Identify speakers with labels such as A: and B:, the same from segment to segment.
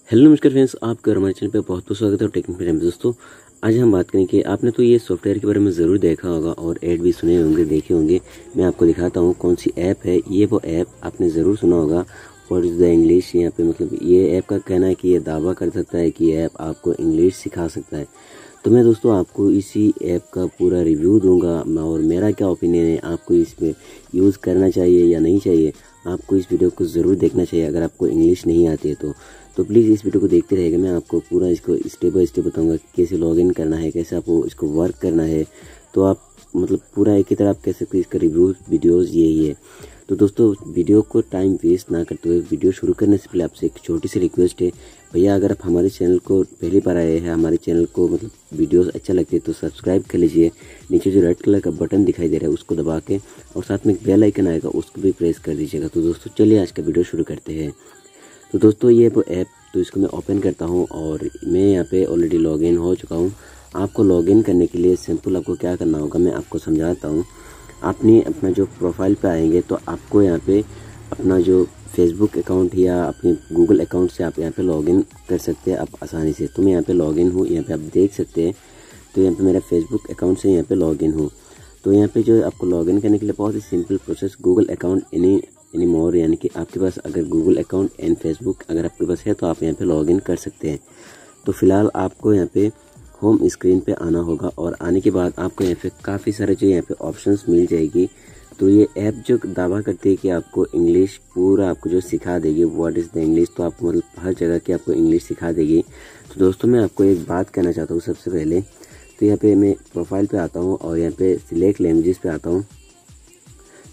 A: Hello नमस्कार friends, आपका हमारे चैनल पे बहुत बहुत स्वागत है। टेक्निकल में दोस्तों, आज हम बात करेंगे कि आपने तो ये सॉफ्टवेयर के बारे में ज़रूर देखा होगा और ऐड भी सुने होंगे, देखे होंगे। मैं आपको दिखाता हूँ कौन सी ऐप है। ये वो ऐप आपने ज़रूर सुना होगा, व्हाट इज़ द इंग्लिश। यहाँ पे मतलब ये ऐप का कहना है कि ये दावा कर सकता है कि ये ऐप आपको इंग्लिश सिखा सकता है। तो मैं दोस्तों आपको इसी ऐप का पूरा रिव्यू दूंगा और मेरा क्या ओपिनियन है, आपको इस पर यूज़ करना चाहिए या नहीं चाहिए। आपको इस वीडियो को ज़रूर देखना चाहिए अगर आपको इंग्लिश नहीं आती है तो प्लीज़ इस वीडियो को देखते रहेगा। मैं आपको पूरा इसको स्टेप बाय स्टेप बताऊंगा कैसे लॉगिन करना है, कैसे आपको इसको वर्क करना है। तो आप मतलब पूरा एक ही तरह आप कह सकते हैं इसका रिव्यू वीडियोस यही है। तो दोस्तों, वीडियो को टाइम वेस्ट ना करते हुए वीडियो शुरू करने से पहले आपसे एक छोटी सी रिक्वेस्ट है। भैया, अगर आप हमारे चैनल को पहली बार आए हैं, हमारे चैनल को मतलब वीडियोस अच्छा लगते हैं तो सब्सक्राइब कर लीजिए। नीचे जो रेड कलर का बटन दिखाई दे रहा है उसको दबा के और साथ में एक बेल आइकन आएगा उसको भी प्रेस कर दीजिएगा। तो दोस्तों चलिए आज का वीडियो शुरू करते हैं। तो दोस्तों ये वो ऐप, तो इसको मैं ओपन करता हूँ और मैं यहाँ पे ऑलरेडी लॉगिन हो चुका हूँ। आपको लॉगिन करने के लिए सिंपल आपको क्या करना होगा मैं आपको समझाता हूँ। आपने अपना जो प्रोफाइल पे आएंगे तो आपको यहाँ पे अपना जो फेसबुक अकाउंट या अपने गूगल अकाउंट से आप यहाँ पे लॉगिन कर सकते हैं आप आसानी से। तो मैं यहाँ पे लॉगिन हूँ, यहाँ पे आप देख सकते हैं। तो यहाँ पे मेरा फेसबुक अकाउंट से यहाँ पे लॉगिन हूँ। तो यहाँ पे जो आपको लॉगिन करने के लिए बहुत ही simple process, Google account any more, यानी कि आपके पास अगर गूगल अकाउंट एंड फेसबुक अगर आपके पास है तो आप यहाँ पे लॉगिन कर सकते हैं। तो फिलहाल आपको यहाँ पे होम स्क्रीन पे आना होगा और आने के बाद आपको यहाँ पे काफ़ी सारे जो यहाँ पे ऑप्शंस मिल जाएगी। तो ये ऐप जो दावा करती है कि आपको इंग्लिश पूरा आपको जो सिखा देगी, व्हाट इज़ द इंग्लिश, तो आपको मतलब हर जगह की आपको इंग्लिश सिखा देगी। तो दोस्तों मैं आपको एक बात कहना चाहता हूँ सबसे पहले। तो यहाँ पे मैं प्रोफाइल पे आता हूँ और यहाँ पे सिलेक्ट लैंग्वेजेस पे आता हूँ।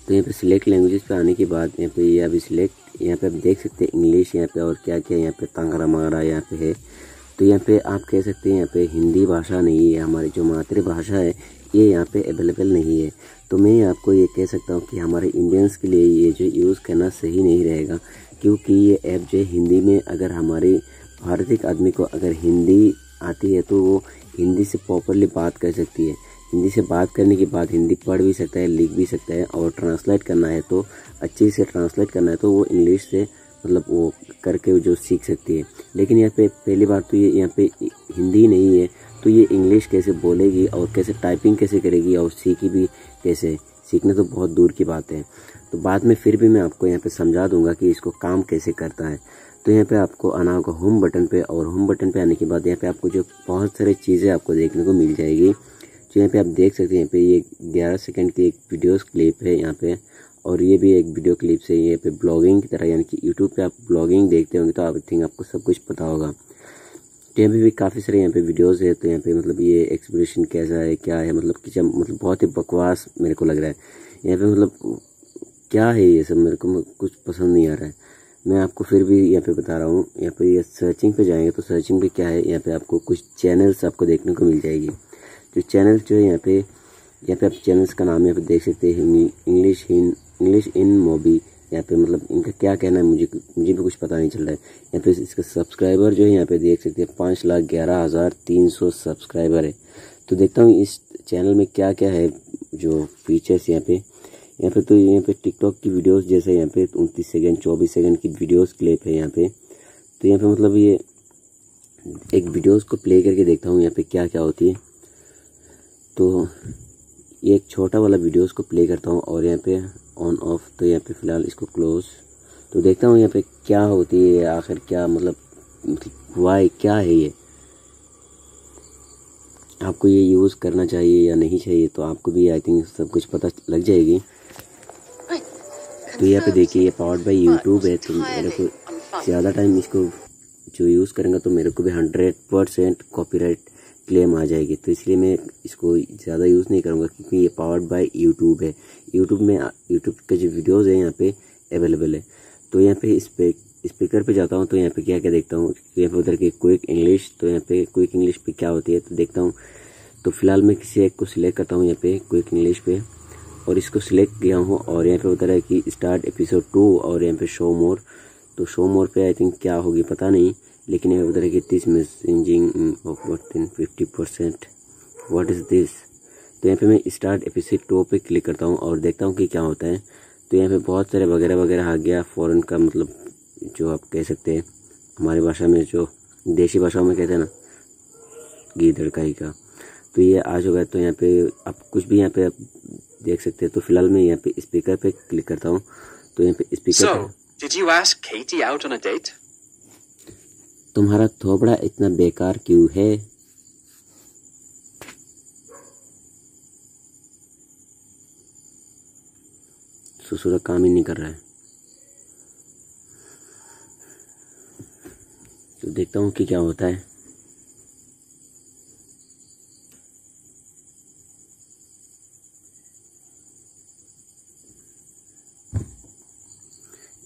A: तो यहाँ पे सिलेक्ट लैंग्वेजेस पे आने के बाद यहाँ पे ये अभी सिलेक्ट, यहाँ पे आप देख सकते हैं इंग्लिश यहाँ पे और क्या क्या यहाँ पे तांगरा मांगरा यहाँ पे है। तो यहाँ पे आप कह सकते हैं यहाँ पे हिंदी भाषा नहीं है, हमारी जो मातृभाषा है ये यहाँ पे अवेलेबल नहीं है। तो मैं आपको ये कह सकता हूँ कि हमारे इंडियंस के लिए ये जो यूज़ करना सही नहीं रहेगा, क्योंकि ये ऐप जो है हिंदी में, अगर हमारे भारतीय आदमी को अगर हिंदी आती है तो वो हिंदी से प्रॉपरली बात कर सकती है। हिंदी से बात करने के बाद हिंदी पढ़ भी सकता है, लिख भी सकता है, और ट्रांसलेट करना है तो अच्छे से ट्रांसलेट करना है तो वो इंग्लिश से मतलब वो करके जो सीख सकती है। लेकिन यहाँ पे पहली बात तो ये यहाँ पे हिंदी नहीं है, तो ये इंग्लिश कैसे बोलेगी और कैसे टाइपिंग कैसे करेगी और सीखी भी कैसे, सीखना तो बहुत दूर की बात है। तो बाद में फिर भी मैं आपको यहाँ पे समझा दूंगा कि इसको काम कैसे करता है। तो यहाँ पे आपको आना होगा होम बटन पे, और होम बटन पे आने के बाद यहाँ पे आपको जो बहुत सारी चीज़ें आपको देखने को मिल जाएगी। जो यहाँ पे आप देख सकते हैं, यहाँ पे ये 11 सेकंड की एक वीडियोस क्लिप है यहाँ पे, और ये भी एक वीडियो क्लिप से यहाँ पे ब्लॉगिंग की तरह, यानी कि यूट्यूब पे आप ब्लॉगिंग देखते होंगे तो आई थिंक आपको सब कुछ पता होगा। तो यहाँ पे भी काफ़ी सारे यहाँ पे वीडियोस है। तो यहाँ पे मतलब ये एक्सप्रेशन कैसा है, क्या है, मतलब कि जब मतलब बहुत ही बकवास मेरे को लग रहा है यहाँ पे, मतलब क्या है ये सब, मेरे को कुछ पसंद नहीं आ रहा है। मैं आपको फिर भी यहाँ पे बता रहा हूँ। यहाँ पे ये सर्चिंग पे जाएंगे तो सर्चिंग पे क्या है, यहाँ पे आपको कुछ चैनल्स आपको देखने को मिल जाएगी। जो चैनल जो है यहाँ पे आप चैनल्स का नाम यहाँ पे देख सकते हैं, इंग्लिश इन मोबी। यहाँ पे मतलब इनका क्या कहना है मुझे भी कुछ पता नहीं चल रहा है। यहाँ पे इसका सब्सक्राइबर जो है यहाँ पे देख सकते हैं 5,11,300 सब्सक्राइबर है। तो देखता हूँ इस चैनल में क्या क्या है जो फीचर्स यहाँ पे। तो यहाँ पे टिकटॉक की वीडियोस जैसे यहाँ पे 29 सेकंड 24 सेकंड की वीडियोस क्लिप है यहाँ पे। तो यहाँ पे मतलब ये एक वीडियोस को प्ले करके देखता हूँ यहाँ पे क्या क्या होती है। तो ये एक छोटा वाला वीडियोस को प्ले करता हूँ और यहाँ पे ऑन ऑफ। तो यहाँ पे फ़िलहाल इसको क्लोज। तो देखता हूँ यहाँ पे क्या होती है आखिर, क्या मतलब हुआ है, क्या है ये, आपको ये यूज़ करना चाहिए या नहीं चाहिए। तो आपको भी आई थिंक सब कुछ पता लग जाएगी। तो यहाँ पे देखिए ये पावर्ड बाय यूट्यूब है। तो मेरे को ज़्यादा टाइम इसको जो यूज़ करेंगे तो मेरे को भी 100% कॉपीराइट क्लेम आ जाएगी। तो इसलिए मैं इसको ज़्यादा यूज़ नहीं करूँगा, क्योंकि ये पावर्ड बाय यूट्यूब है। यूट्यूब के जो वीडियोज़ हैं यहाँ पे अवेलेबल है। तो यहाँ पे स्पीकर पे जाता हूँ तो यहाँ पे क्या क्या देखता हूँ। यहाँ पे उधर के क्विक इंग्लिश, तो यहाँ पे क्विक इंग्लिश पे क्या होती है तो देखता हूँ। तो फिलहाल मैं किसी एक को सिलेक्ट करता हूँ यहाँ पे क्विक इंग्लिश पे, और इसको सिलेक्ट किया हूँ। और यहाँ पे उधर है कि स्टार्ट एपिसोड 2, और यहाँ पे शो मोर। तो शो मोर पे आई थिंक क्या होगी पता नहीं, लेकिन यहाँ पे उधर है कि 30 messaging of 50%, what is this. तो यहाँ पे मैं स्टार्ट एपिसोड 2 पे क्लिक करता हूँ और देखता हूँ कि क्या होता है। तो यहाँ पे बहुत सारे वगैरह वगैरह आ गया, फ़ॉरेन का मतलब जो आप कह सकते हैं हमारी भाषा में जो देशी भाषाओं में कहते हैं ना, गीदड़ काई का। तो ये आज हो गया। तो यहाँ पे आप कुछ भी यहाँ पे आप देख सकते हैं। तो फिलहाल मैं यहाँ पे स्पीकर पे क्लिक करता हूँ। तो यहाँ पे speaker
B: Did you ask Katie out on a date?
A: तुम्हारा थोबड़ा इतना बेकार क्यों है? ससुरा काम ही नहीं कर रहा है। तो देखता हूँ कि क्या होता है।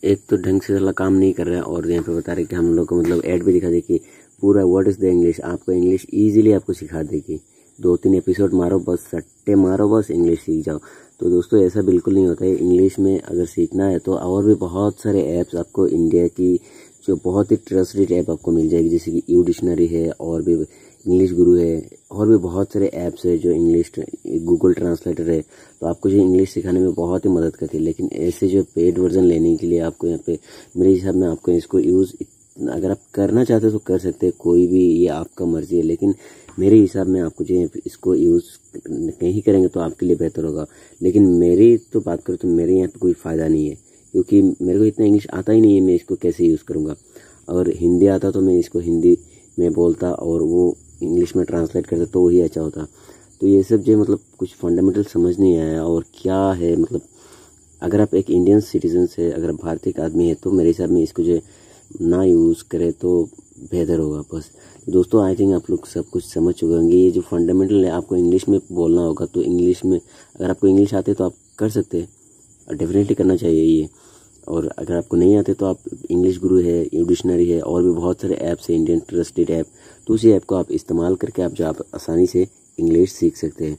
A: एक तो ढंग से साला काम नहीं कर रहा है और यहाँ पे बता रहे कि हम लोग को मतलब ऐड भी दिखा दे कि पूरा व्हाट इज़ द इंग्लिश, आपको इंग्लिश इजीली आपको सिखा देगी। 2-3 एपिसोड मारो बस, सट्टे मारो बस, इंग्लिश सीख जाओ। तो दोस्तों ऐसा बिल्कुल नहीं होता है। इंग्लिश में अगर सीखना है तो और भी बहुत सारे ऐप्स आपको इंडिया की जो बहुत ही ट्रस्टेड ऐप आपको मिल जाएगी, जैसे कि यू डिक्शनरी है, और भी इंग्लिश गुरु है, और भी बहुत सारे ऐप्स है जो इंग्लिश, गूगल ट्रांसलेटर है। तो आपको जो इंग्लिश सिखाने में बहुत ही मदद करती है। लेकिन ऐसे जो पेड वर्जन लेने के लिए आपको यहाँ पे मेरे हिसाब में आपको इसको यूज़ अगर आप करना चाहते हो तो कर सकते हैं, कोई भी, ये आपका मर्जी है। लेकिन मेरे हिसाब में आपको जो इसको यूज़ नहीं करेंगे तो आपके लिए बेहतर होगा। लेकिन मेरी तो बात करूँ तो मेरे यहाँ पे कोई फ़ायदा नहीं है, क्योंकि मेरे को इतना इंग्लिश आता ही नहीं है। मैं इसको कैसे यूज़ करूँगा? अगर हिंदी आता तो मैं इसको हिंदी में बोलता और वो इंग्लिश में ट्रांसलेट करता तो वही अच्छा होता। तो ये सब जो मतलब कुछ फंडामेंटल समझ नहीं आया। और क्या है मतलब, अगर आप एक इंडियन सिटीजन से, अगर भारतीय का आदमी है तो मेरे हिसाब में इसको जो ना यूज़ करे तो बेहतर होगा। बस दोस्तों, आई थिंक आप लोग सब कुछ समझ चुके होंगे। ये जो फंडामेंटल है आपको इंग्लिश में बोलना होगा। तो इंग्लिश में अगर आपको इंग्लिश आते तो आप कर सकते हैं और डेफिनेटली करना चाहिए ये। और अगर आपको नहीं आते तो आप इंग्लिश गुरु है, यू डिक्शनरी है, और भी बहुत सारे ऐप्स है, इंडियन ट्रस्टेड ऐप। तो उसी ऐप को आप इस्तेमाल करके आप आसानी से इंग्लिश सीख सकते हैं।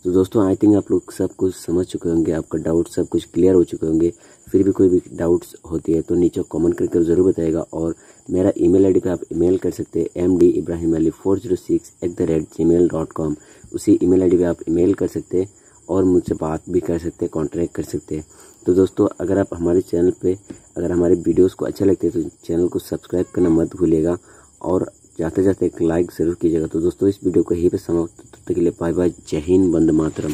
A: तो दोस्तों, आई थिंक आप लोग सब कुछ समझ चुके होंगे, आपका डाउट सब कुछ क्लियर हो चुके होंगे। फिर भी कोई भी डाउट्स होती है तो नीचे कमेंट करके ज़रूर बताइएगा। और मेरा ईमेल आईडी पे आप ईमेल कर सकते हैं mdibrahimali406@gmail.com। उसी ईमेल आईडी पे आप ईमेल कर सकते हैं और मुझसे बात भी कर सकते हैं, कॉन्टैक्ट कर सकते हैं। तो दोस्तों, अगर आप हमारे चैनल पे, अगर हमारे वीडियोस को अच्छा लगते हैं तो चैनल को सब्सक्राइब करना मत भूलिएगा और जाते जाते एक लाइक ज़रूर कीजिएगा। तो दोस्तों, इस वीडियो को यहीं पे समाप्त, तब तक के लिए बाय बाय, जय हिंद, वंदे मातरम।